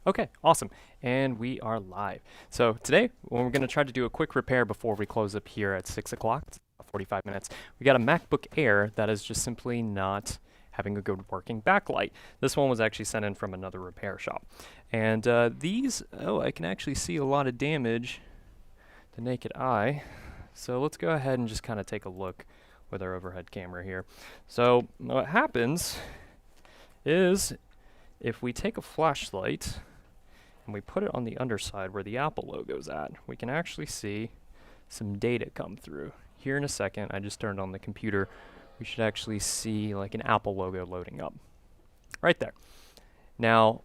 Okay, awesome. And we are live. So today, we're going to try to do a quick repair before we close up here at 6 o'clock. It's about 45 minutes. We got a MacBook Air that is just simply not having a good working backlight. This one was actually sent in from another repair shop. And I can actually see a lot of damage to the naked eye. So let's go ahead and just kind of take a look with our overhead camera here. So what happens is if we take a flashlight and we put it on the underside where the Apple logo is at, we can actually see some data come through. Here in a second, I just turned on the computer, we should actually see like an Apple logo loading up. Right there. Now,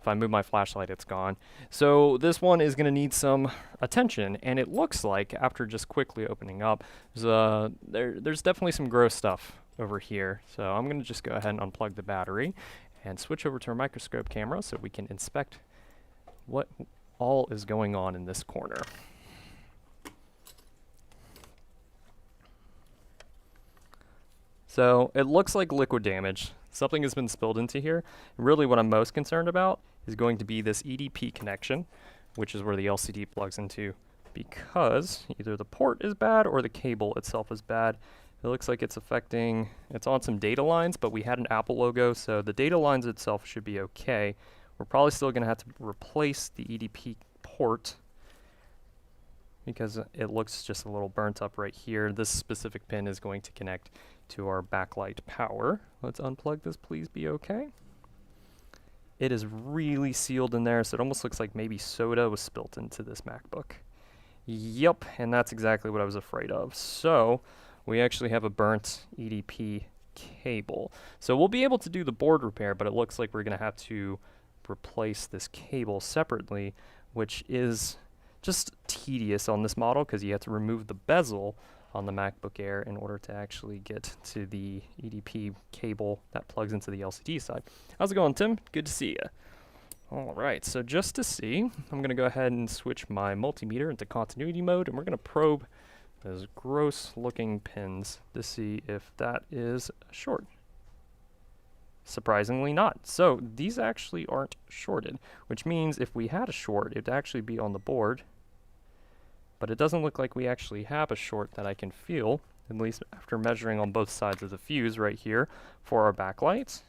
if I move my flashlight, it's gone. So this one is going to need some attention, and it looks like, after just quickly opening up, there's definitely some gross stuff over here. So I'm going to just go ahead and unplug the battery and switch over to our microscope camera so we can inspect what all is going on in this corner. So it looks like liquid damage. Something has been spilled into here. Really what I'm most concerned about is going to be this EDP connection, which is where the LCD plugs into, because either the port is bad or the cable itself is bad. It looks like it's on some data lines, but we had an Apple logo, so the data lines itself should be okay. We're probably still going to have to replace the EDP port because it looks just a little burnt up right here. This specific pin is going to connect to our backlight power. Let's unplug this, please be okay. It is really sealed in there, so it almost looks like maybe soda was spilt into this MacBook. Yep, and that's exactly what I was afraid of. So we actually have a burnt EDP cable. So we'll be able to do the board repair, but it looks like we're going to have to replace this cable separately, which is just tedious on this model because you have to remove the bezel on the MacBook Air in order to actually get to the EDP cable that plugs into the LCD side. How's it going, Tim? Good to see you. All right, so just to see, I'm going to go ahead and switch my multimeter into continuity mode, and we're going to probe those gross looking pins to see if that is short. Surprisingly not. So these actually aren't shorted, which means if we had a short, it'd actually be on the board. But it doesn't look like we actually have a short that I can feel, at least after measuring on both sides of the fuse right here for our backlights.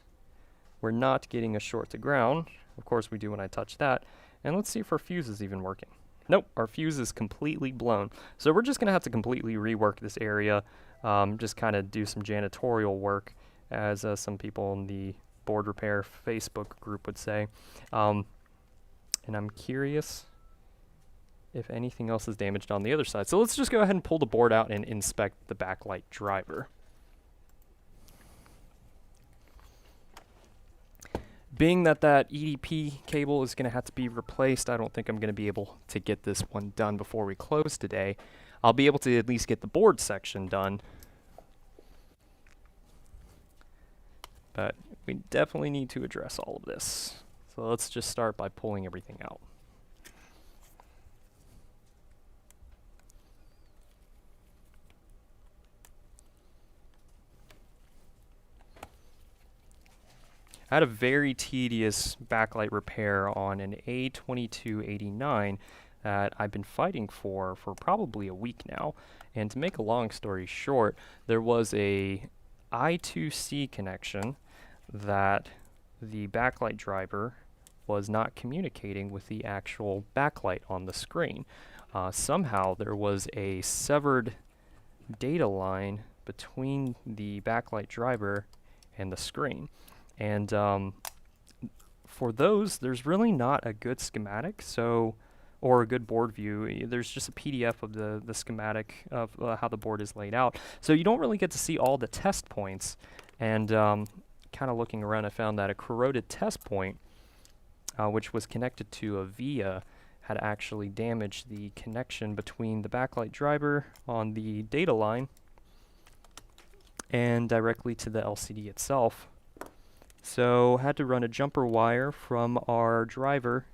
We're not getting a short to ground. Of course we do when I touch that. And let's see if our fuse is even working. Nope, our fuse is completely blown. So we're just going to have to completely rework this area, just kind of do some janitorial work, as some people in the board repair Facebook group would say. And I'm curious if anything else is damaged on the other side. So let's just go ahead and pull the board out and inspect the backlight driver. Being that EDP cable is going to have to be replaced, I don't think I'm going to be able to get this one done before we close today. I'll be able to at least get the board section done. But we definitely need to address all of this. So let's just start by pulling everything out. I had a very tedious backlight repair on an A1466 that I've been fighting for probably a week now. And to make a long story short, there was a I2C connection that the backlight driver was not communicating with the actual backlight on the screen. Somehow there was a severed data line between the backlight driver and the screen. And for those, there's really not a good schematic, or a good board view. There's just a PDF of the schematic of how the board is laid out. So you don't really get to see all the test points. And kind of looking around, I found that a corroded test point, which was connected to a via, had actually damaged the connection between the backlight driver on the data line and directly to the LCD itself. So had to run a jumper wire from our driver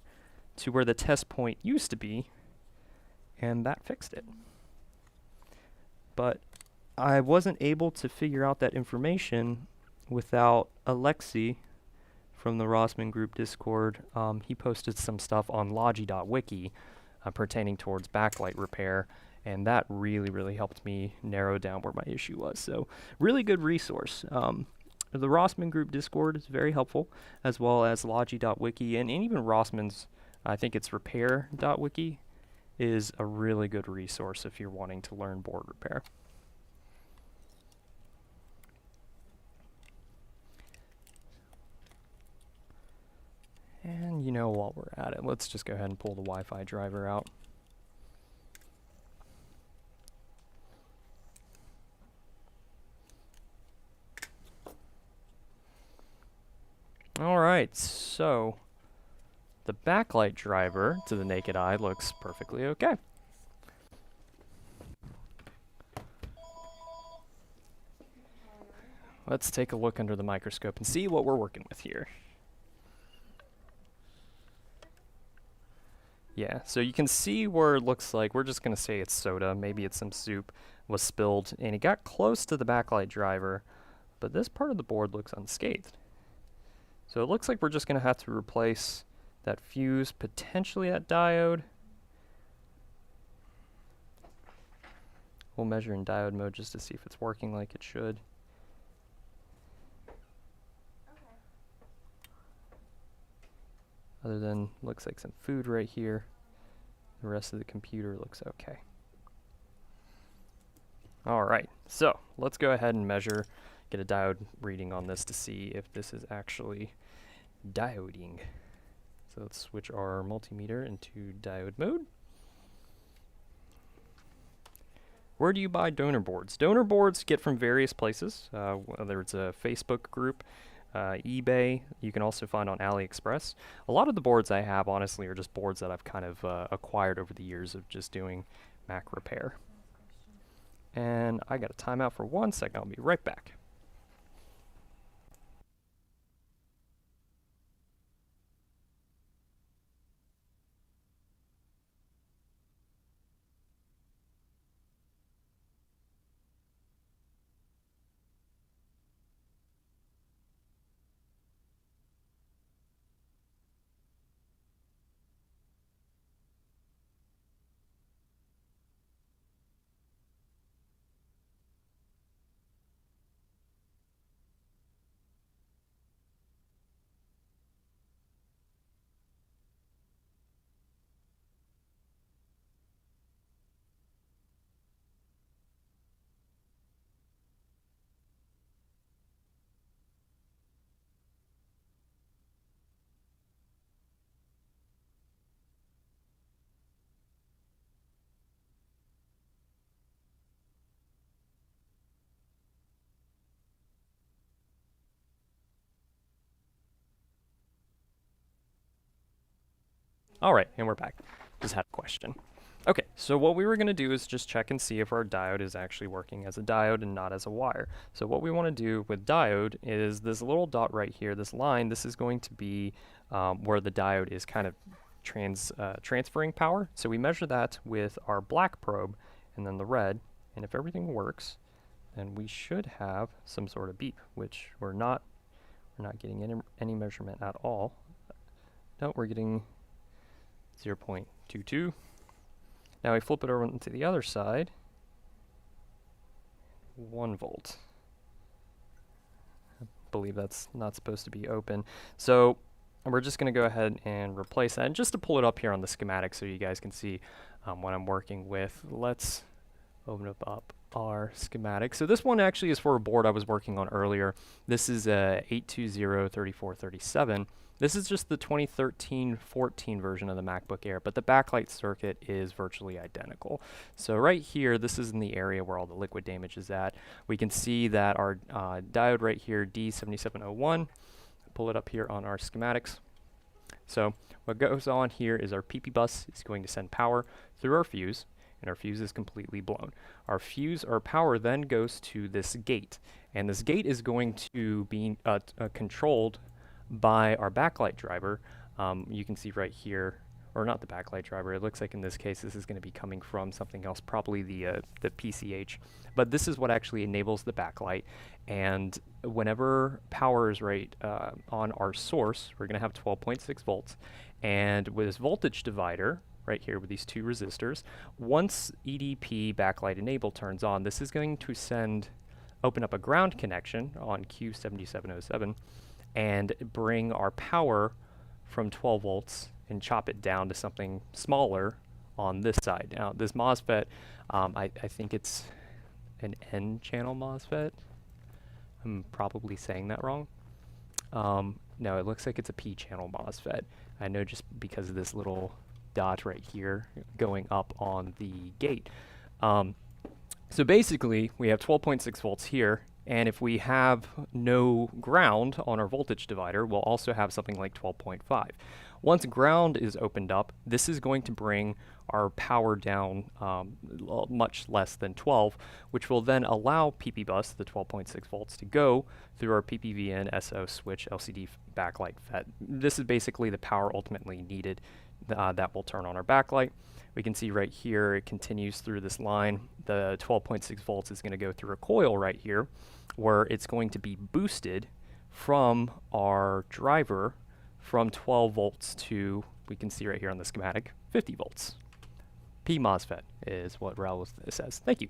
to where the test point used to be, and that fixed it. But I wasn't able to figure out that information without Alexi from the Rossman Group Discord. He posted some stuff on logi.wiki pertaining towards backlight repair, and that really helped me narrow down where my issue was. So really good resource. The Rossman Group Discord is very helpful, as well as logi.wiki, and even Rossman's, I think it's repair.wiki, is a really good resource if you're wanting to learn board repair. And you know, while we're at it, let's just go ahead and pull the Wi-Fi driver out. Alright, so the backlight driver to the naked eye looks perfectly okay. Let's take a look under the microscope and see what we're working with here. Yeah, so you can see where it looks like, we're just going to say it's soda, maybe it's some soup, was spilled, and it got close to the backlight driver, but this part of the board looks unscathed. So it looks like we're just going to have to replace that fuse, potentially that diode. We'll measure in diode mode just to see if it's working like it should. Other than, looks like some food right here. The rest of the computer looks okay. Alright, so let's go ahead and measure, get a diode reading on this to see if this is actually dioding. So let's switch our multimeter into diode mode. Where do you buy donor boards? Donor boards get from various places, whether it's a Facebook group, eBay, you can also find on AliExpress. A lot of the boards I have, honestly, are just boards that I've kind of acquired over the years of just doing Mac repair. And I got a timeout for 1 second. I'll be right back. Alright, and we're back. Just had a question. Okay, so what we were going to do is just check and see if our diode is actually working as a diode and not as a wire. So what we want to do with diode is this little dot right here, this line, this is going to be where the diode is kind of transferring power. So we measure that with our black probe and then the red, and if everything works, then we should have some sort of beep, which we're not getting any measurement at all. No, we're getting 0.22. Now we flip it over to the other side. 1 volt. I believe that's not supposed to be open. So we're just going to go ahead and replace that. And just to pull it up here on the schematic so you guys can see what I'm working with, let's open up our schematic. So this one actually is for a board I was working on earlier. This is a 820-3437. This is just the 2013-14 version of the MacBook Air, but the backlight circuit is virtually identical. So right here, this is in the area where all the liquid damage is at. We can see that our diode right here, D7701, pull it up here on our schematics. So what goes on here is our PP bus is going to send power through our fuse, and our fuse is completely blown. Our power then goes to this gate, and this gate is going to be controlled by our backlight driver. You can see right here or not the backlight driver. It looks like in this case this is going to be coming from something else, probably the PCH. But this is what actually enables the backlight. And whenever power is right on our source, we're going to have 12.6 volts. And with this voltage divider right here with these two resistors, once EDP backlight enable turns on, this is going to open up a ground connection on Q7707 and bring our power from 12 volts and chop it down to something smaller on this side. Now, this MOSFET, I think it's an N-channel MOSFET. I'm probably saying that wrong. No, it looks like it's a P-channel MOSFET. I know just because of this little dot right here going up on the gate. So basically, we have 12.6 volts here, and if we have no ground on our voltage divider, we'll also have something like 12.5. Once ground is opened up, this is going to bring our power down much less than 12, which will then allow PP-bus, the 12.6 volts, to go through our PPVN SO switch LCD backlight FET. This is basically the power ultimately needed that will turn on our backlight. We can see right here it continues through this line. The 12.6 volts is going to go through a coil right here where it's going to be boosted from our driver from 12 volts to, we can see right here on the schematic, 50 volts. P MOSFET is what Raul says. Thank you.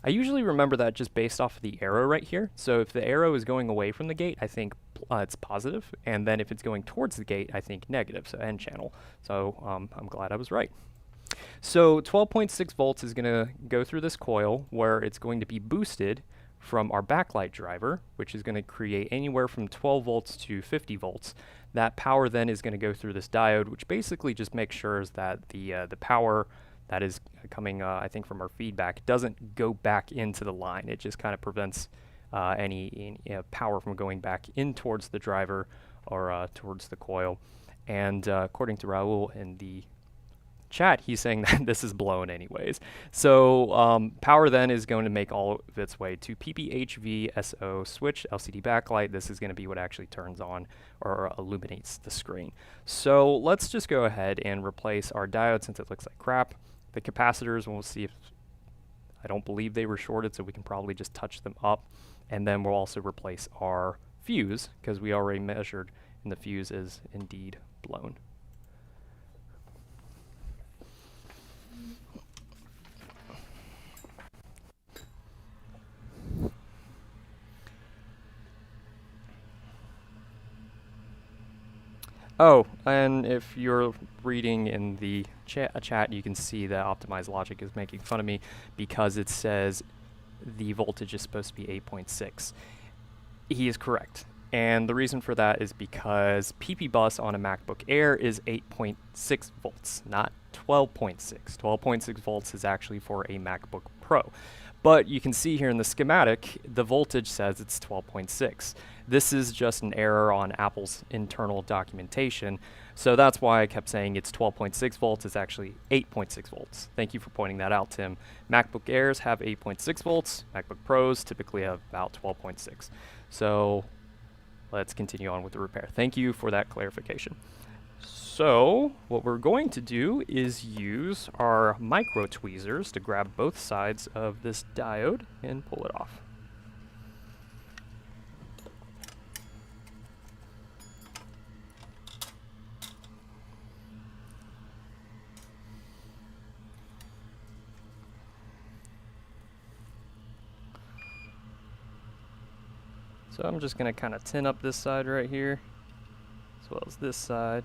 I usually remember that just based off of the arrow right here. So if the arrow is going away from the gate, I think it's positive, and then if it's going towards the gate, I think negative, so N channel. So I'm glad I was right. So 12.6 volts is going to go through this coil where it's going to be boosted from our backlight driver, which is going to create anywhere from 12 volts to 50 volts. That power then is going to go through this diode, which basically just makes sure that the power that is coming, I think, from our feedback doesn't go back into the line. It just kind of prevents any power from going back in towards the driver or towards the coil. And according to Raul in the chat, he's saying that this is blown anyways. So power then is going to make all of its way to PPHV-SO switch LCD backlight. This is going to be what actually turns on or illuminates the screen. So let's just go ahead and replace our diode since it looks like crap. The capacitors, we'll see if, I don't believe they were shorted, so we can probably just touch them up. And then we'll also replace our fuse because we already measured and the fuse is indeed blown. Oh, and if you're reading in the chat, you can see that Optimized Logic is making fun of me because it says the voltage is supposed to be 8.6. He is correct. And the reason for that is because PP-bus on a MacBook Air is 8.6 volts, not 12.6. 12.6 volts is actually for a MacBook Pro. But you can see here in the schematic, the voltage says it's 12.6. This is just an error on Apple's internal documentation. So that's why I kept saying it's 12.6 volts. It's actually 8.6 volts. Thank you for pointing that out, Tim. MacBook Airs have 8.6 volts. MacBook Pros typically have about 12.6. So let's continue on with the repair. Thank you for that clarification. So what we're going to do is use our micro tweezers to grab both sides of this diode and pull it off. So I'm just going to kind of tin up this side right here, as well as this side.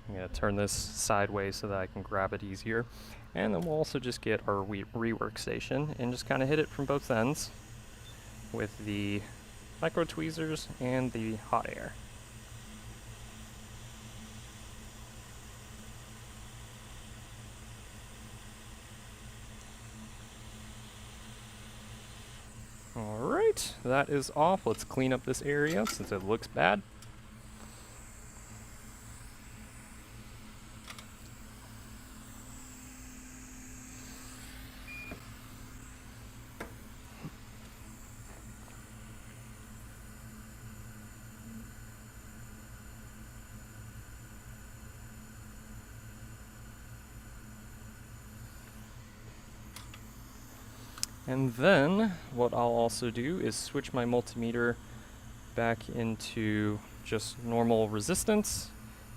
I'm going to turn this sideways so that I can grab it easier. And then we'll also just get our rework station and just kind of hit it from both ends with the micro tweezers and the hot air. Alright, that is off. Let's clean up this area since it looks bad. And then what I'll also do is switch my multimeter back into just normal resistance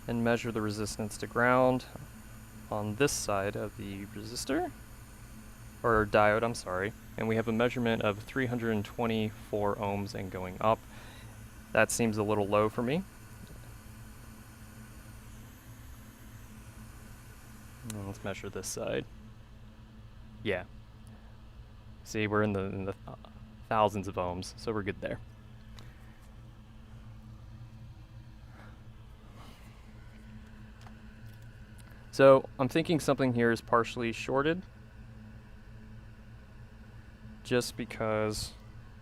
and measure the resistance to ground on this side of the resistor, or diode, I'm sorry. And we have a measurement of 324 ohms and going up. That seems a little low for me. And let's measure this side. Yeah. See, we're in the thousands of ohms, so we're good there. So I'm thinking something here is partially shorted, just because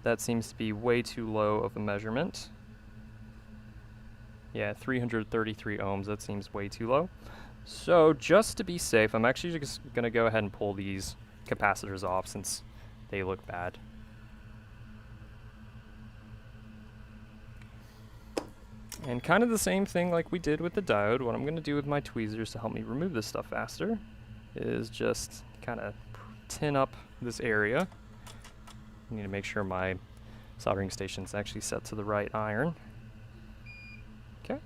that seems to be way too low of a measurement. Yeah, 333 ohms, that seems way too low. So just to be safe, I'm actually just going to go ahead and pull these capacitors off since they look bad. And kind of the same thing like we did with the diode, what I'm going to do with my tweezers to help me remove this stuff faster is just kind of tin up this area. I need to make sure my soldering station's actually set to the right iron. Okay,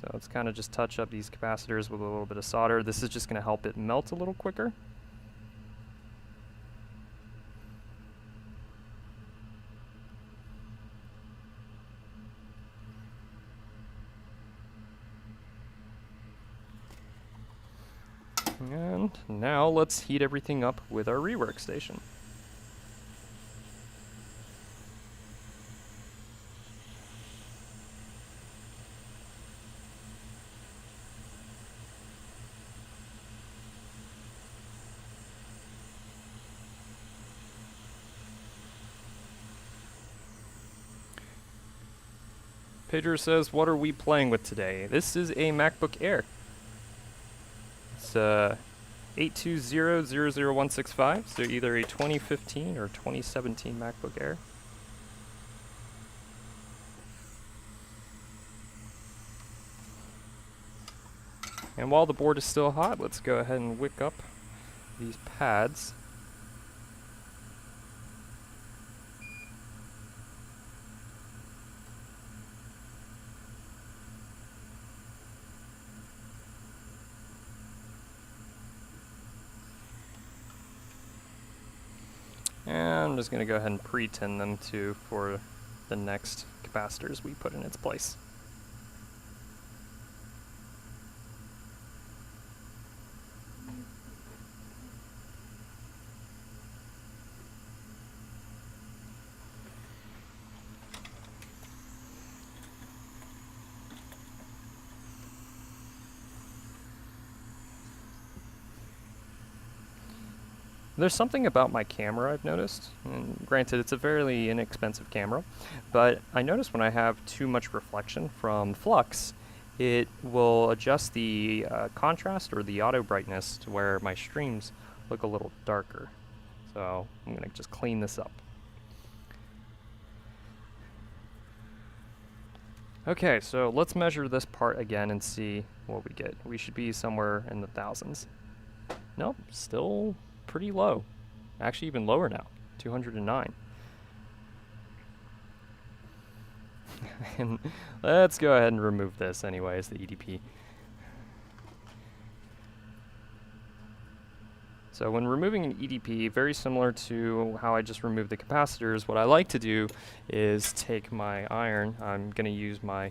so let's kind of just touch up these capacitors with a little bit of solder. This is just going to help it melt a little quicker. And now let's heat everything up with our rework station. Pedro says, what are we playing with today? This is a MacBook Air. It's 820000165, so either a 2015 or 2017 MacBook Air. And while the board is still hot, let's go ahead and wick up these pads. And I'm just going to go ahead and pre-tin them too for the next capacitors we put in its place. There's something about my camera I've noticed, and granted it's a fairly inexpensive camera, but I notice when I have too much reflection from flux, it will adjust the contrast or the auto brightness to where my streams look a little darker. So I'm going to just clean this up. Okay, so let's measure this part again and see what we get. We should be somewhere in the thousands. Nope, still pretty low. Actually even lower now, 209. And let's go ahead and remove this anyways, the EDP. So when removing an EDP, very similar to how I just removed the capacitors, what I like to do is take my iron, I'm going to use my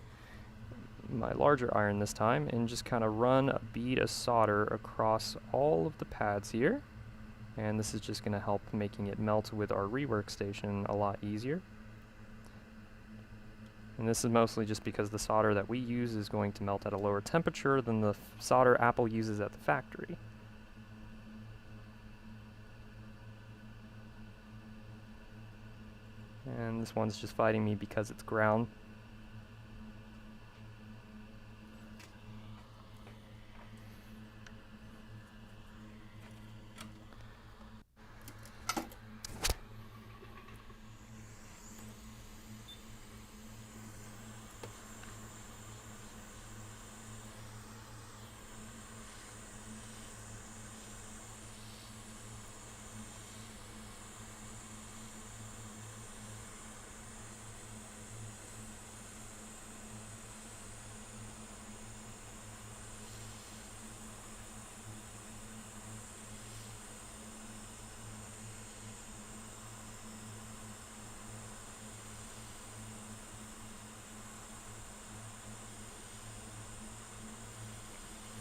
larger iron this time, and just kind of run a bead of solder across all of the pads here. And this is just going to help making it melt with our rework station a lot easier. And this is mostly just because the solder that we use is going to melt at a lower temperature than the solder Apple uses at the factory. And this one's just fighting me because it's ground.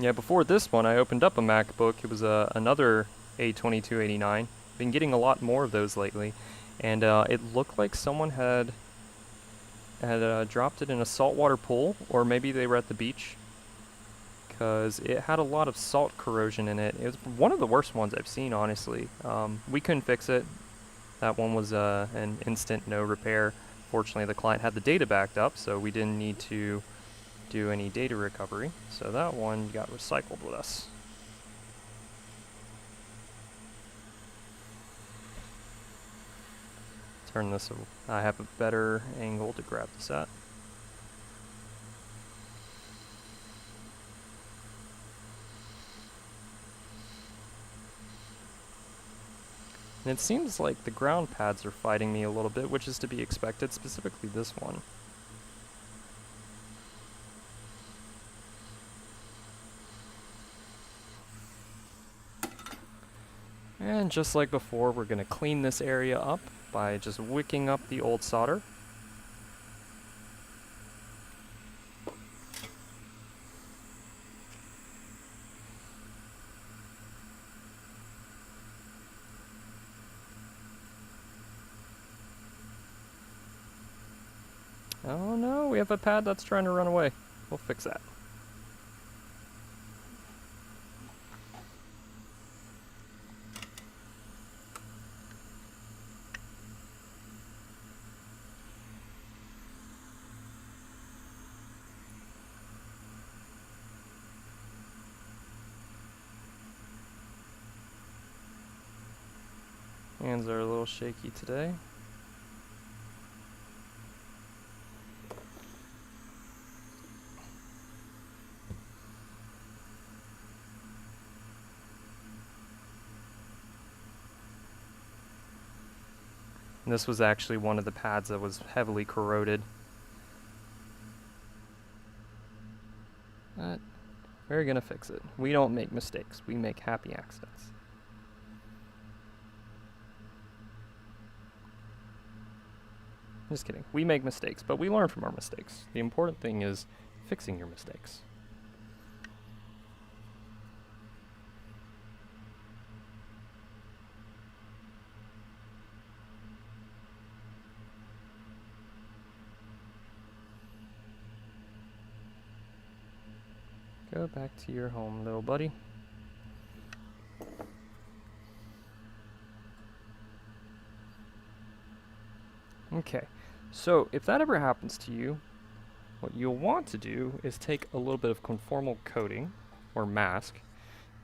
Yeah, before this one, I opened up a MacBook. It was another A2289. Been getting a lot more of those lately, and it looked like someone had dropped it in a saltwater pool, or maybe they were at the beach, because it had a lot of salt corrosion in it. It was one of the worst ones I've seen, honestly. We couldn't fix it. That one was an instant no repair. Fortunately, the client had the data backed up, so we didn't need to do any data recovery. So that one got recycled with us. Turn this, I have a better angle to grab this at. And it seems like the ground pads are fighting me a little bit, which is to be expected, specifically this one. And just like before, we're going to clean this area up by just wicking up the old solder. Oh no, we have a pad that's trying to run away. We'll fix that. Hands are a little shaky today. And this was actually one of the pads that was heavily corroded. But we're gonna fix it. We don't make mistakes, we make happy accidents. Just kidding. We make mistakes, but we learn from our mistakes. The important thing is fixing your mistakes. Go back to your home, little buddy. Okay, so if that ever happens to you, what you'll want to do is take a little bit of conformal coating, or mask,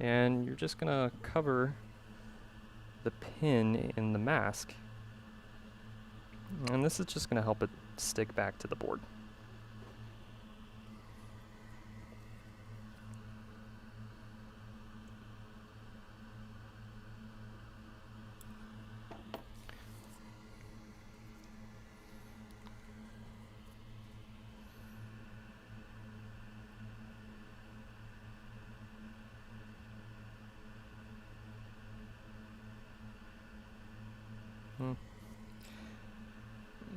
and you're just gonna cover the pin in the mask. And this is just gonna help it stick back to the board.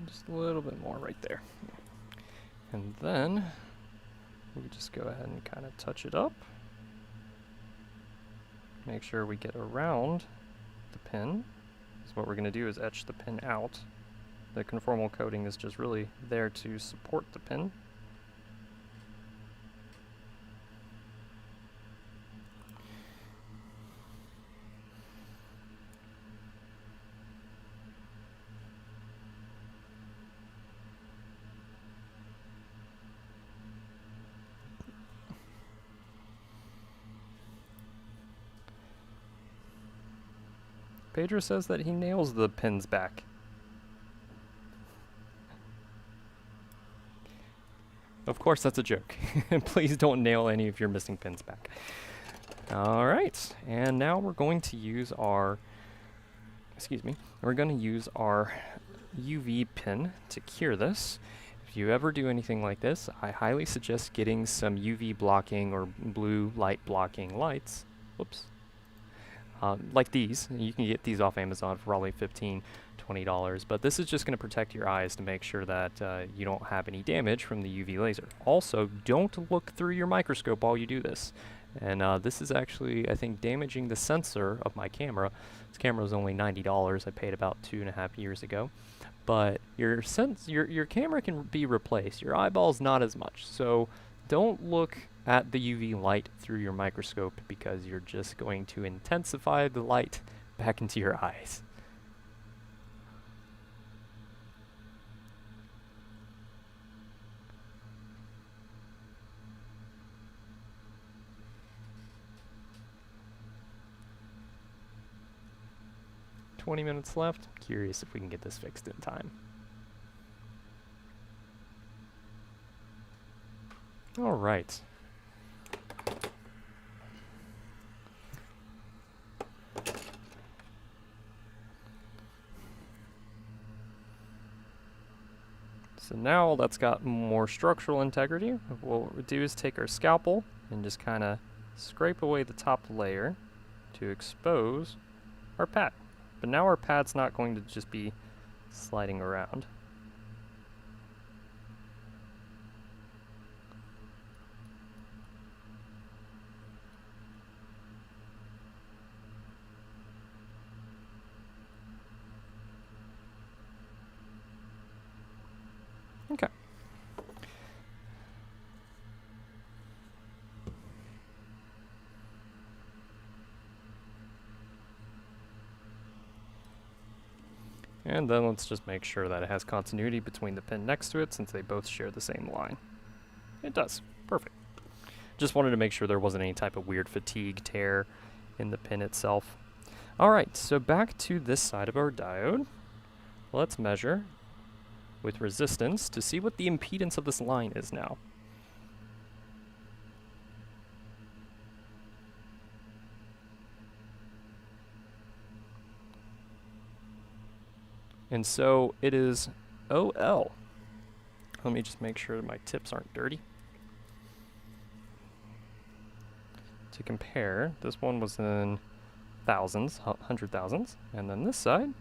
Just a little bit more right there. And then we just go ahead and kind of touch it up. Make sure we get around the pin. So what we're going to do is etch the pin out. The conformal coating is just really there to support the pin. Pedro says that he nails the pins back. Of course, that's a joke. Please don't nail any of your missing pins back. Alright, and now we're going to use our, we're going to use our UV pin to cure this. If you ever do anything like this, I highly suggest getting some UV blocking or blue light blocking lights. Whoops. Like these. You can get these off Amazon for probably $15, $20, but this is just going to protect your eyes to make sure that you don't have any damage from the UV laser. Also, don't look through your microscope while you do this. And this is actually, I think, damaging the sensor of my camera. This camera was only $90. I paid about 2.5 years ago. But your camera can be replaced. Your eyeball's not as much. So don't look at the UV light through your microscope, because you're just going to intensify the light back into your eyes. "20 minutes left. Curious if we can get this fixed in time." All right. So now that's got more structural integrity. What we'll do is take our scalpel and just kind of scrape away the top layer to expose our pad. But now our pad's not going to just be sliding around. Okay. And then let's just make sure that it has continuity between the pin next to it, since they both share the same line. It does. Perfect. Just wanted to make sure there wasn't any type of weird fatigue tear in the pin itself. Alright, so back to this side of our diode. Let's measure with resistance to see what the impedance of this line is now. And so it is OL. Let me just make sure my tips aren't dirty. To compare, this one was in thousands, 100,000s, and then this side.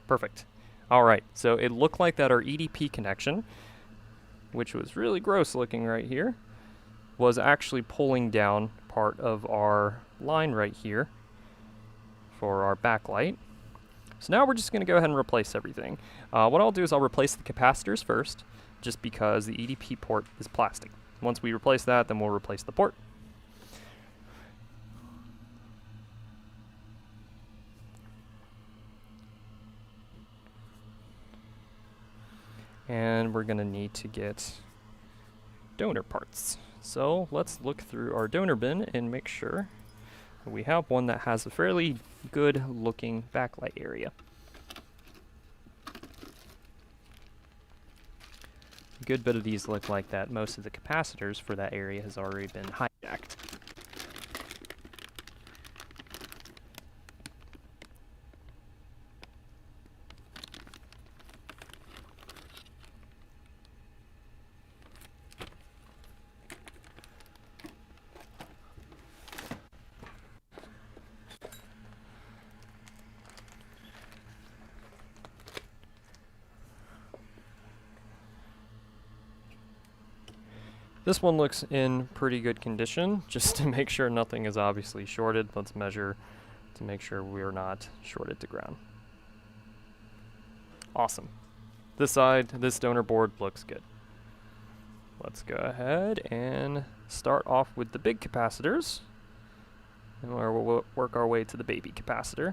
Perfect. All right, so it looked like that our EDP connection, which was really gross looking right here, was actually pulling down part of our line right here for our backlight. So now we're just going to go ahead and replace everything. What I'll do is I'll replace the capacitors first, just because the EDP port is plastic. Once we replace that, then we'll replace the port. And we're going to need to get donor parts. So let's look through our donor bin and make sure we have one that has a fairly good looking backlight area. A good bit of these look like that most of the capacitors for that area has already been hijacked. This one looks in pretty good condition. Just to make sure nothing is obviously shorted, let's measure to make sure we're not shorted to ground. Awesome. This side, this donor board looks good. Let's go ahead and start off with the big capacitors, and we'll work our way to the baby capacitor.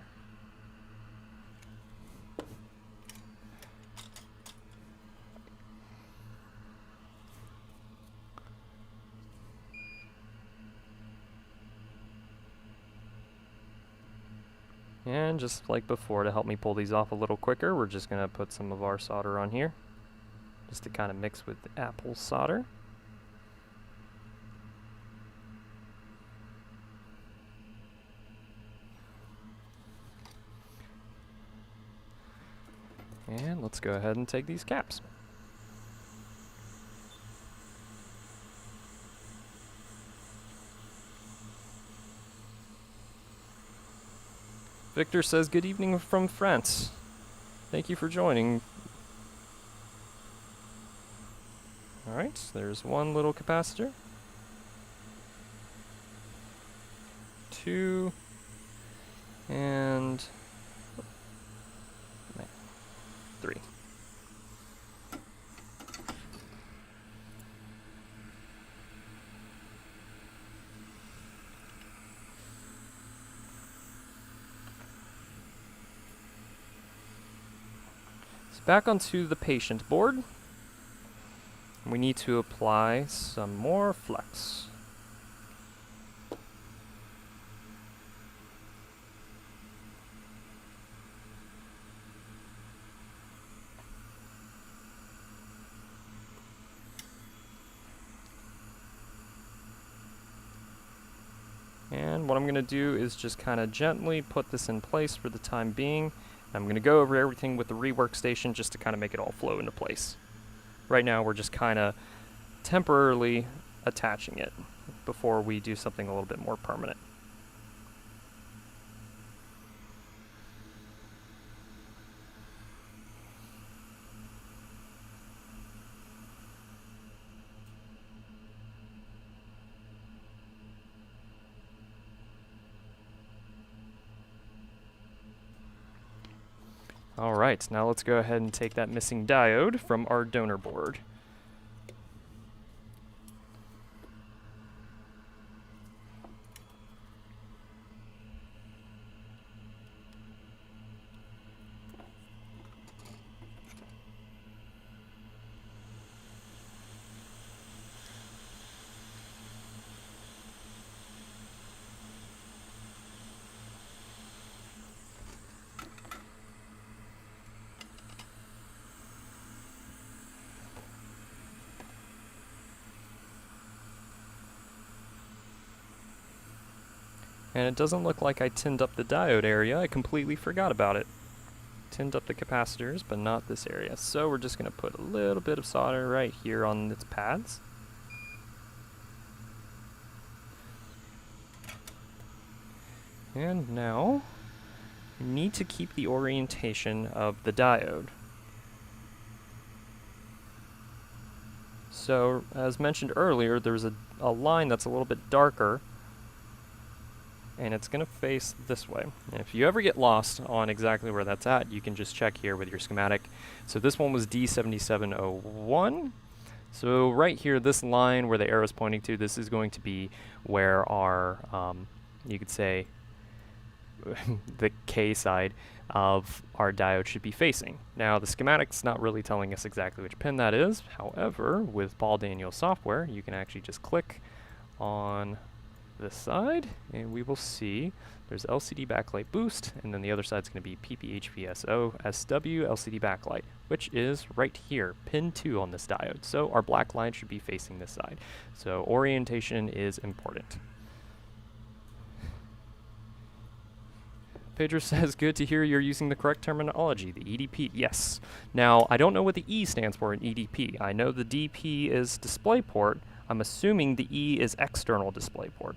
And just like before, to help me pull these off a little quicker, we're just going to put some of our solder on here, just to kind of mix with the apple solder. And let's go ahead and take these caps. Victor says, "Good evening from France. Thank you for joining." Alright, there's one little capacitor. 2, and 3. So back onto the patient board. We need to apply some more flex. And what I'm going to do is just kind of gently put this in place for the time being. I'm going to go over everything with the rework station just to kind of make it all flow into place. Right now we're just kind of temporarily attaching it before we do something a little bit more permanent. Alright, now let's go ahead and take that missing diode from our donor board. And it doesn't look like I tinned up the diode area. I completely forgot about it. Tinned up the capacitors, but not this area. So we're just going to put a little bit of solder right here on its pads. And now, we need to keep the orientation of the diode. So, as mentioned earlier, there's a line that's a little bit darker, and it's going to face this way. And if you ever get lost on exactly where that's at, you can just check here with your schematic. So this one was D7701. So right here, this line where the arrow is pointing to, this is going to be where our, you could say, the K side of our diode should be facing. Now the schematic's not really telling us exactly which pin that is. However, with Paul Daniel software, you can actually just click on this side, and we will see there's LCD backlight boost, and then the other side is going to be PPHVSO SW LCD backlight, which is right here, pin 2 on this diode. So our black line should be facing this side. So orientation is important. Pedro says, good to hear you're using the correct terminology, the EDP. Yes. Now, I don't know what the E stands for in EDP. I know the DP is display port. I'm assuming the E is external display port.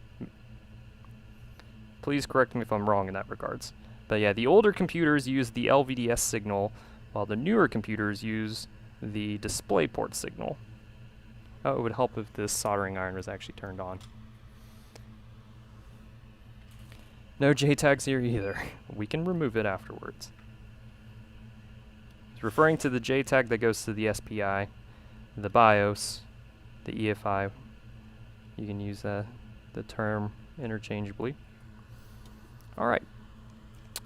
Please correct me if I'm wrong in that regards. But yeah, the older computers use the LVDS signal, while the newer computers use the display port signal. Oh, it would help if this soldering iron was actually turned on. No JTAGs here either. We can remove it afterwards. It's referring to the JTAG that goes to the SPI, the BIOS, the EFI. You can use the term interchangeably. Alright.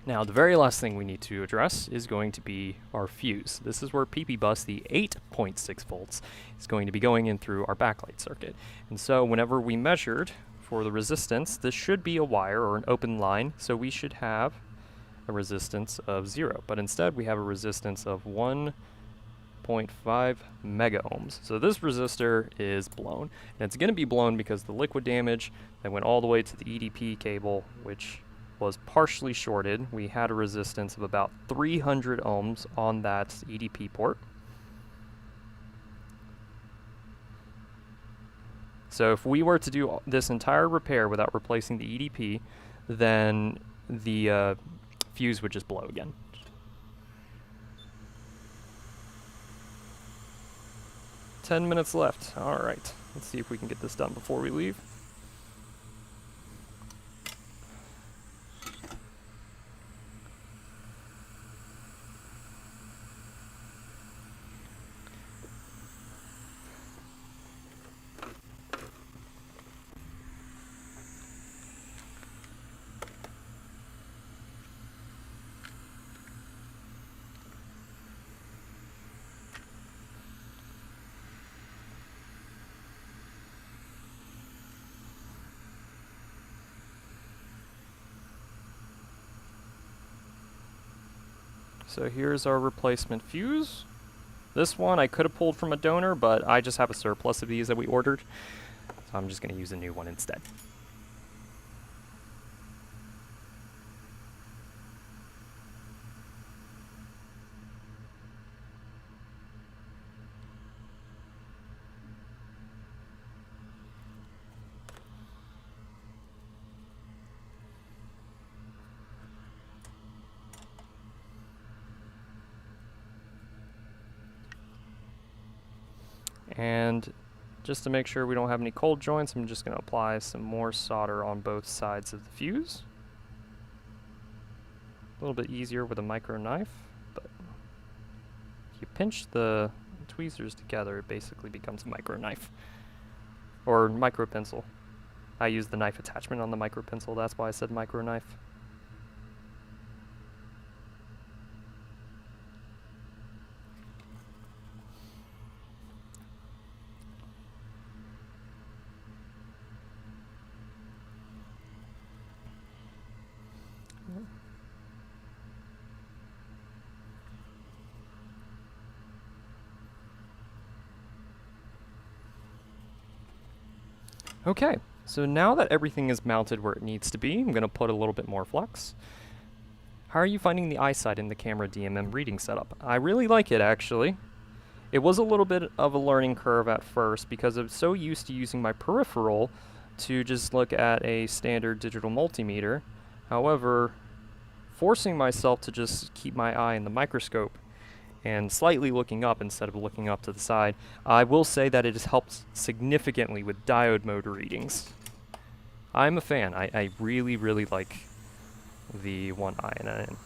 Now the very last thing we need to address is going to be our fuse. This is where PP bus, the 8.6 volts, is going to be going in through our backlight circuit. And so whenever we measured for the resistance, this should be a wire or an open line, so we should have a resistance of 0. But instead we have a resistance of 1.5 mega ohms. So this resistor is blown, and it's going to be blown because the liquid damage that went all the way to the EDP cable, which was partially shorted. We had a resistance of about 300 ohms on that EDP port. So if we were to do this entire repair without replacing the EDP, then the fuse would just blow again. "10 minutes left. All right, let's see if we can get this done before we leave. So here's our replacement fuse. This one I could have pulled from a donor, but I just have a surplus of these that we ordered, so I'm just going to use a new one instead. And just to make sure we don't have any cold joints, I'm just going to apply some more solder on both sides of the fuse. A little bit easier with a micro knife, but if you pinch the tweezers together, it basically becomes a micro knife. Or micro pencil. I use the knife attachment on the micro pencil, that's why I said micro knife. Okay, so now that everything is mounted where it needs to be, I'm going to put a little bit more flux. How are you finding the eyesight in the camera DMM reading setup? I really like it, actually. It was a little bit of a learning curve at first because I'm so used to using my peripheral to just look at a standard digital multimeter. However, forcing myself to just keep my eye in the microscope and slightly looking up instead of looking up to the side, I will say that it has helped significantly with diode mode readings. I'm a fan. I really, really like the one ion.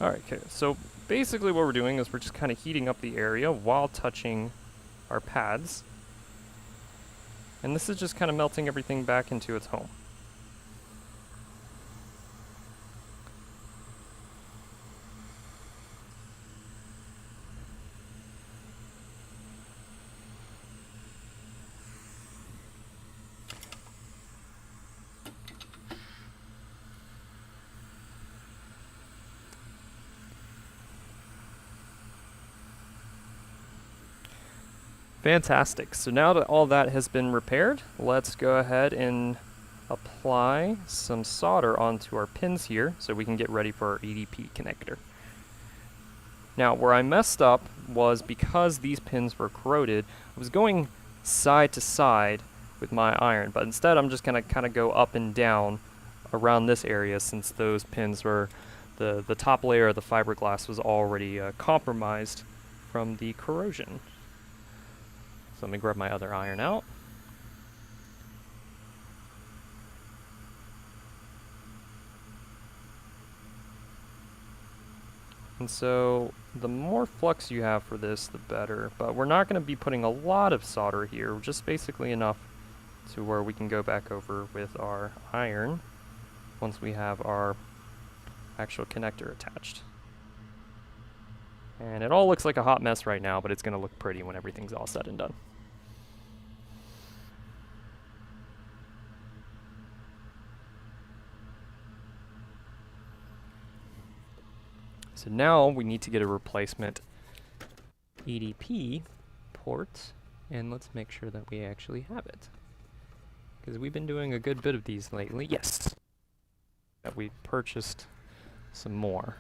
Alright, okay, so basically what we're doing is we're just kind of heating up the area while touching our pads. And this is just kind of melting everything back into its home. Fantastic. So now that all that has been repaired, let's go ahead and apply some solder onto our pins here so we can get ready for our EDP connector. Now, where I messed up was because these pins were corroded, I was going side to side with my iron, but instead I'm just going to kind of go up and down around this area since those pins were, the top layer of the fiberglass was already compromised from the corrosion. So let me grab my other iron out. And so the more flux you have for this, the better. But we're not going to be putting a lot of solder here, just basically enough to where we can go back over with our iron once we have our actual connector attached. And it all looks like a hot mess right now, but it's going to look pretty when everything's all said and done. So now we need to get a replacement EDP port, and let's make sure that we actually have it. Because we've been doing a good bit of these lately. Yes! That we purchased some more.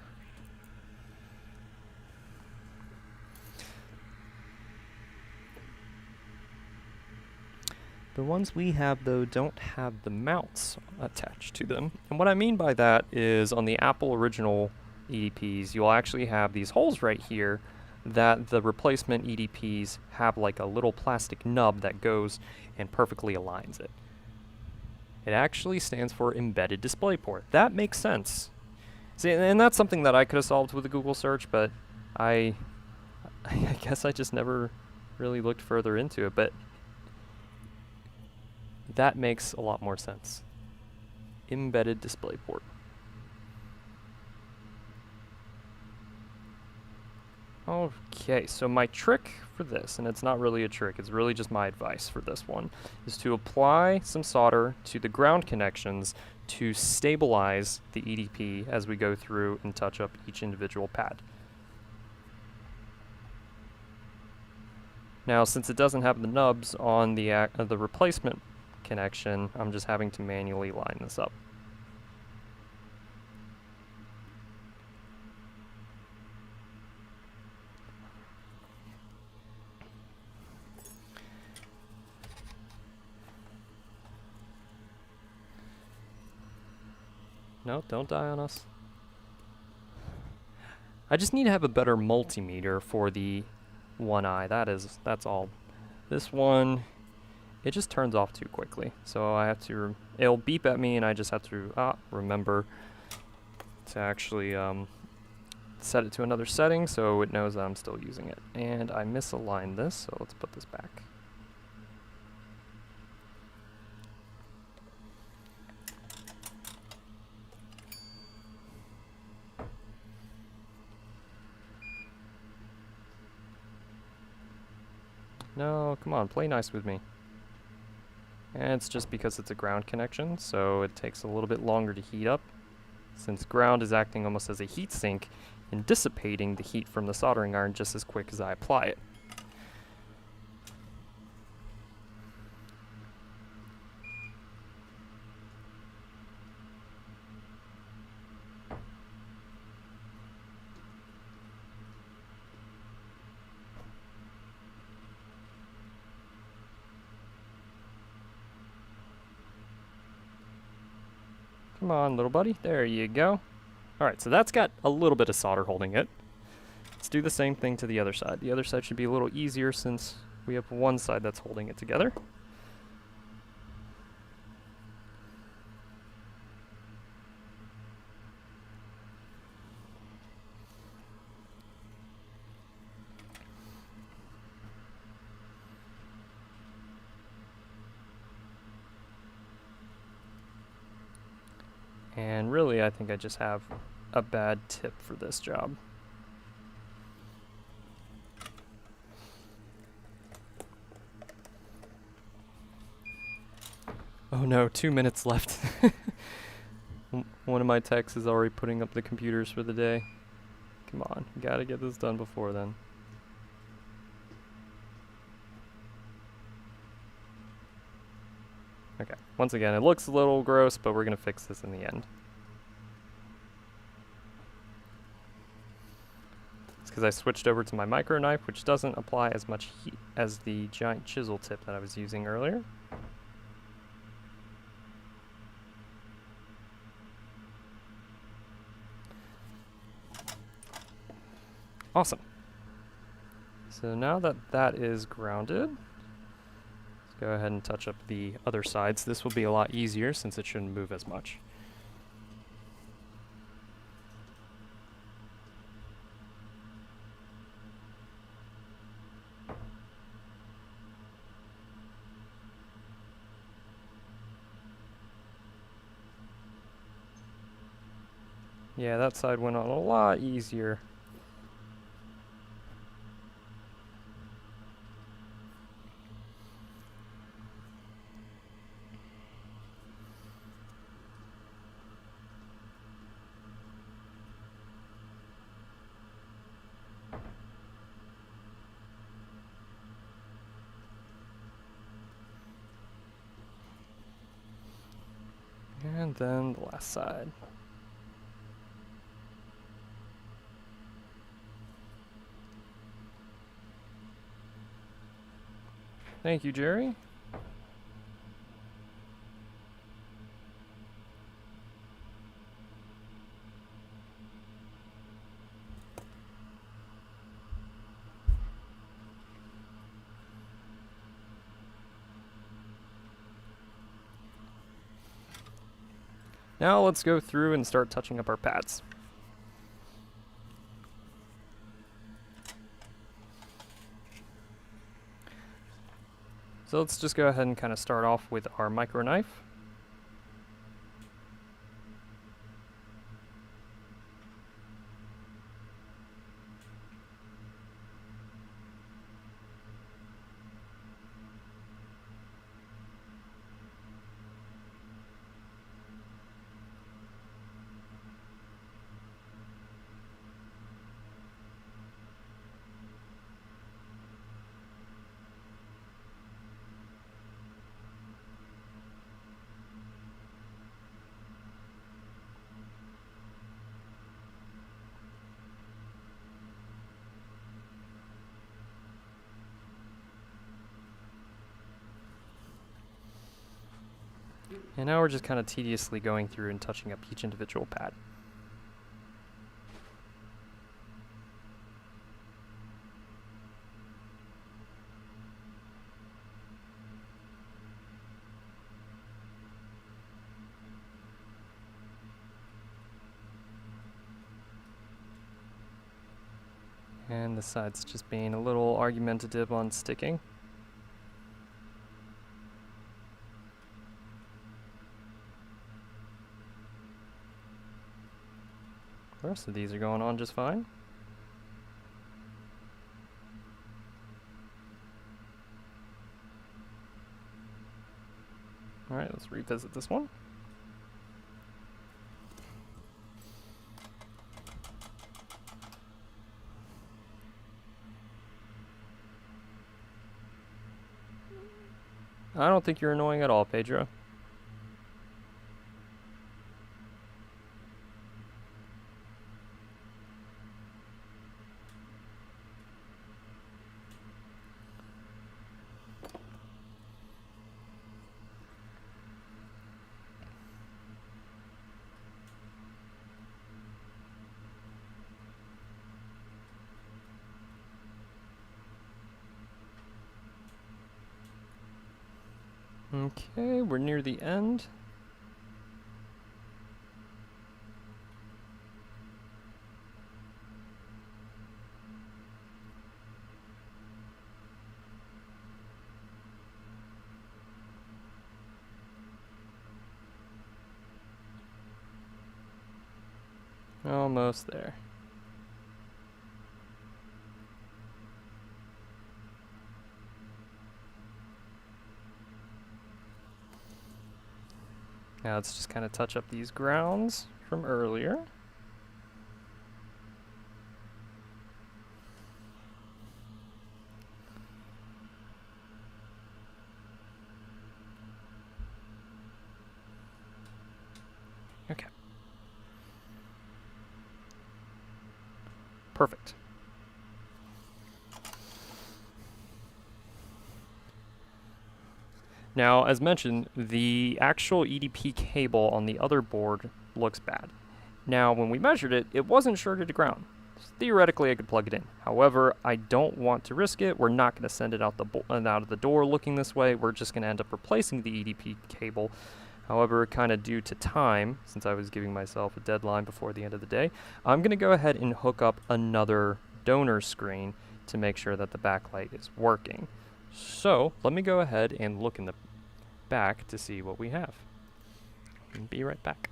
The ones we have, though, don't have the mounts attached to them. And what I mean by that is on the Apple original EDPs, you'll actually have these holes right here that the replacement EDPs have like a little plastic nub that goes and perfectly aligns it. It actually stands for embedded display port. That makes sense. See, and that's something that I could have solved with a Google search, but I guess I just never really looked further into it, but that makes a lot more sense. Embedded display port. Okay, so my trick for this, and it's not really a trick, it's really just my advice for this one, is to apply some solder to the ground connections to stabilize the EDP as we go through and touch up each individual pad. Now, since it doesn't have the nubs on the replacement connection, I'm just having to manually line this up. No, don't die on us. I just need to have a better multimeter for the one eye. That's all. This one, it just turns off too quickly. So I have to, it'll beep at me and I just have to remember to actually set it to another setting so it knows that I'm still using it. And I misaligned this, so let's put this back. No, come on, play nice with me. And it's just because it's a ground connection, so it takes a little bit longer to heat up, since ground is acting almost as a heat sink and dissipating the heat from the soldering iron just as quick as I apply it. Come on, little buddy. There you go. Alright, so that's got a little bit of solder holding it. Let's do the same thing to the other side. The other side should be a little easier since we have one side that's holding it together. And really, I think I just have a bad tip for this job. Oh no, 2 minutes left. One of my techs is already putting up the computers for the day. Come on, gotta get this done before then. Okay, once again, it looks a little gross, but we're gonna fix this in the end. It's because I switched over to my micro knife, which doesn't apply as much heat as the giant chisel tip that I was using earlier. Awesome. So now that that is grounded, let's go ahead and touch up the other sides. This will be a lot easier since it shouldn't move as much. Yeah, that side went on a lot easier. And then the last side. Thank you, Jerry. Now let's go through and start touching up our pads. So let's just go ahead and kind of start off with our micro knife. And now we're just kind of tediously going through and touching up each individual pad. And the side's just being a little argumentative on sticking. The rest of these are going on just fine. Alright, let's revisit this one. I don't think you're annoying at all, Pedro. Okay, we're near the end. Almost there. Now let's just kind of touch up these grounds from earlier. Okay. Perfect. Now, as mentioned, the actual EDP cable on the other board looks bad. Now, when we measured it, it wasn't shorted to ground. So theoretically, I could plug it in. However, I don't want to risk it. We're not going to send it out of the door looking this way. We're just going to end up replacing the EDP cable. However, kind of due to time, since I was giving myself a deadline before the end of the day, I'm going to go ahead and hook up another donor screen to make sure that the backlight is working. So, let me go ahead and look in the back to see what we have. And be right back.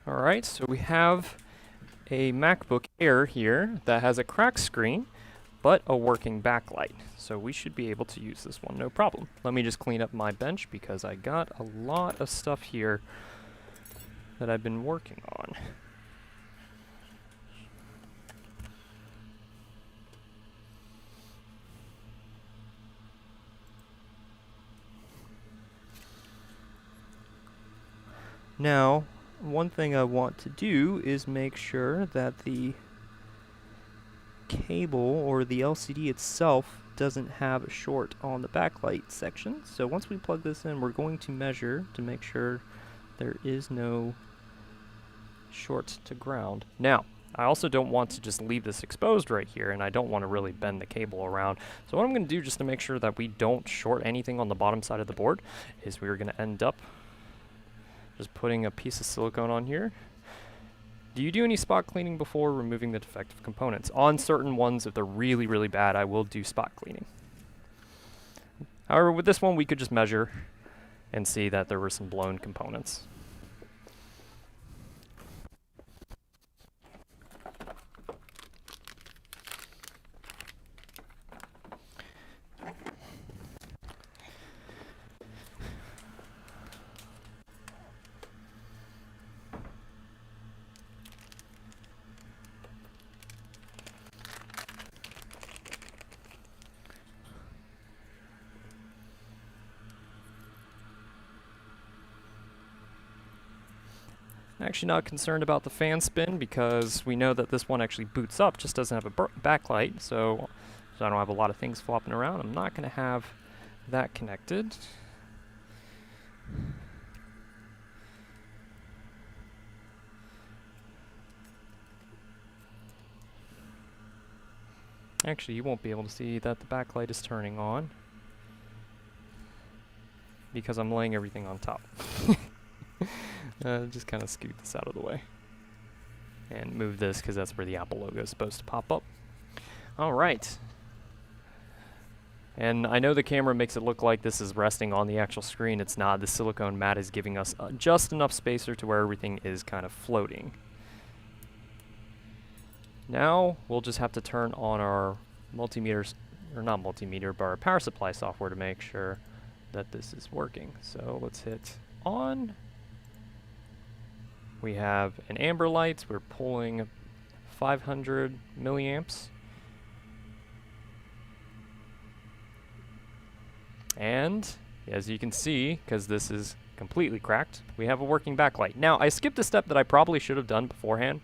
Alright, so we have a MacBook Air here that has a cracked screen, but a working backlight. So we should be able to use this one, no problem. Let me just clean up my bench because I got a lot of stuff here that I've been working on. Now, one thing I want to do is make sure that the cable or the LCD itself doesn't have a short on the backlight section. So once we plug this in, we're going to measure to make sure there is no short to ground. Now, I also don't want to just leave this exposed right here, and I don't want to really bend the cable around. So what I'm going to do just to make sure that we don't short anything on the bottom side of the board is we're going to end up just putting a piece of silicone on here. Do you do any spot cleaning before removing the defective components? On certain ones, if they're really, really bad, I will do spot cleaning. However, with this one, we could just measure and see that there were some blown components. Actually not concerned about the fan spin because we know that this one actually boots up, just doesn't have a backlight, so I don't have a lot of things flopping around. I'm not going to have that connected. Actually, you won't be able to see that the backlight is turning on because I'm laying everything on top. Just kind of scoot this out of the way and move this because that's where the Apple logo is supposed to pop up. All right. And I know the camera makes it look like this is resting on the actual screen. It's not. The silicone mat is giving us just enough spacer to where everything is kind of floating. Now we'll just have to turn on our multimeters, or not multimeter, but our power supply software to make sure that this is working. So let's hit on. We have an amber light. We're pulling 500 milliamps. And as you can see, because this is completely cracked, we have a working backlight. Now, I skipped a step that I probably should have done beforehand.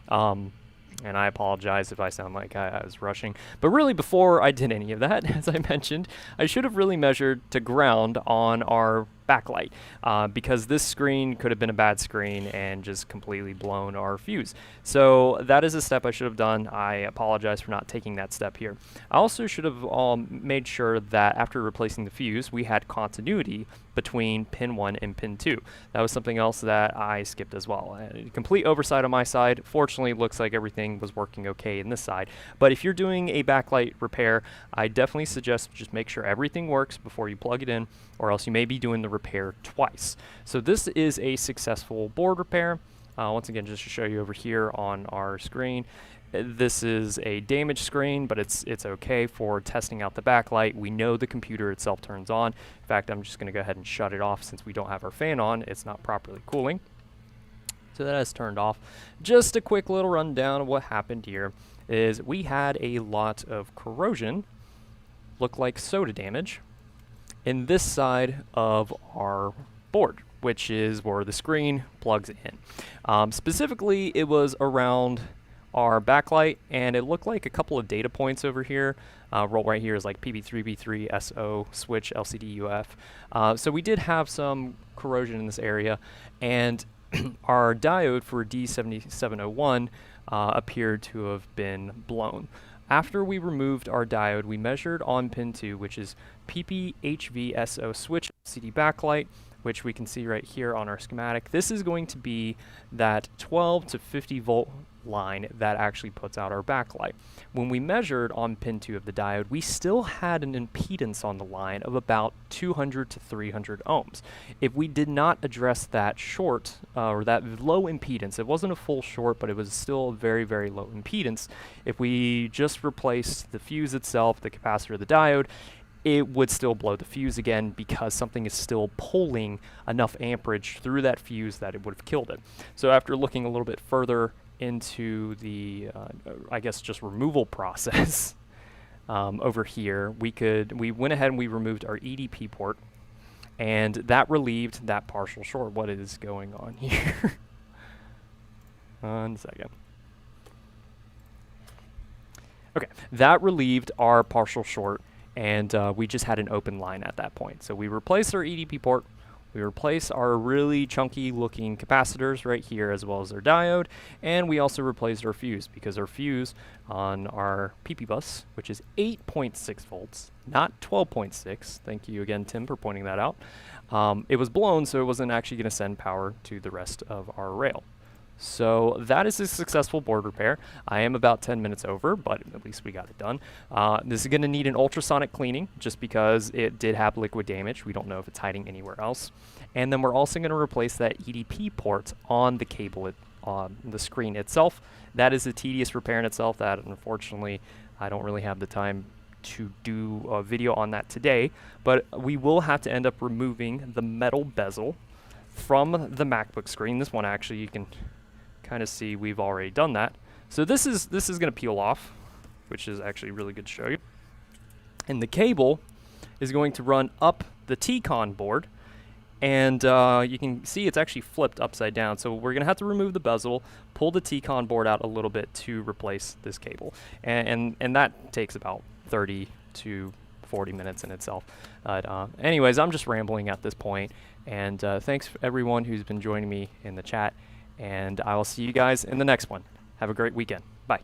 And I apologize if I sound like I was rushing. But really, before I did any of that, as I mentioned, I should have really measured to ground on our backlight because this screen could have been a bad screen and just completely blown our fuse. So that is a step I should have done. I apologize for not taking that step here. I also should have made sure that after replacing the fuse, we had continuity between pin 1 and pin 2. That was something else that I skipped as well. Complete oversight on my side. Fortunately, it looks like everything was working okay in this side. But if you're doing a backlight repair, I definitely suggest just make sure everything works before you plug it in, or else you may be doing the repair twice. So this is a successful board repair. Once again, just to show you over here on our screen, this is a damaged screen, but it's okay for testing out the backlight. We know the computer itself turns on. In fact, I'm just going to go ahead and shut it off since we don't have our fan on. It's not properly cooling. So that is turned off. Just a quick little rundown of what happened here is we had a lot of corrosion, look like soda damage, in this side of our board, which is where the screen plugs in. Specifically, it was around our backlight, and it looked like a couple of data points over here. Right here is like PB3, B3, SO, switch, LCD, UF. So we did have some corrosion in this area, and our diode for D7701 appeared to have been blown. After we removed our diode, we measured on pin 2, which is PPHVSO switch LCD backlight, which we can see right here on our schematic. This is going to be that 12 to 50 volt line that actually puts out our backlight. When we measured on pin 2 of the diode, we still had an impedance on the line of about 200 to 300 ohms. If we did not address that short, or that low impedance, it wasn't a full short, but it was still a very, very low impedance. If we just replaced the fuse itself, the capacitor, the diode, it would still blow the fuse again because something is still pulling enough amperage through that fuse that it would have killed it. So after looking a little bit further into the, I guess, just removal process over here, we went ahead and we removed our EDP port, and that relieved that partial short. What is going on here? 1 second. Okay, that relieved our partial short, and we just had an open line at that point. So we replaced our EDP port, we replaced our really chunky looking capacitors right here as well as our diode, and we also replaced our fuse because our fuse on our PP bus, which is 8.6 volts, not 12.6, thank you again Tim for pointing that out, it was blown, so it wasn't actually going to send power to the rest of our rail. So that is a successful board repair. I am about 10 minutes over, but at least we got it done. This is going to need an ultrasonic cleaning just because it did have liquid damage. We don't know if it's hiding anywhere else. And then we're also going to replace that EDP port on the cable on the screen itself. That is a tedious repair in itself that unfortunately I don't really have the time to do a video on that today, but we will have to end up removing the metal bezel from the MacBook screen. This one actually you can kind of see we've already done that. So this is going to peel off, which is actually really good to show you. And the cable is going to run up the T-con board And you can see it's actually flipped upside down. So we're going to have to remove the bezel, pull the T-con board out a little bit to replace this cable. And that takes about 30 to 40 minutes in itself. Anyways, I'm just rambling at this point. And thanks everyone who's been joining me in the chat. And I will see you guys in the next one. Have a great weekend. Bye.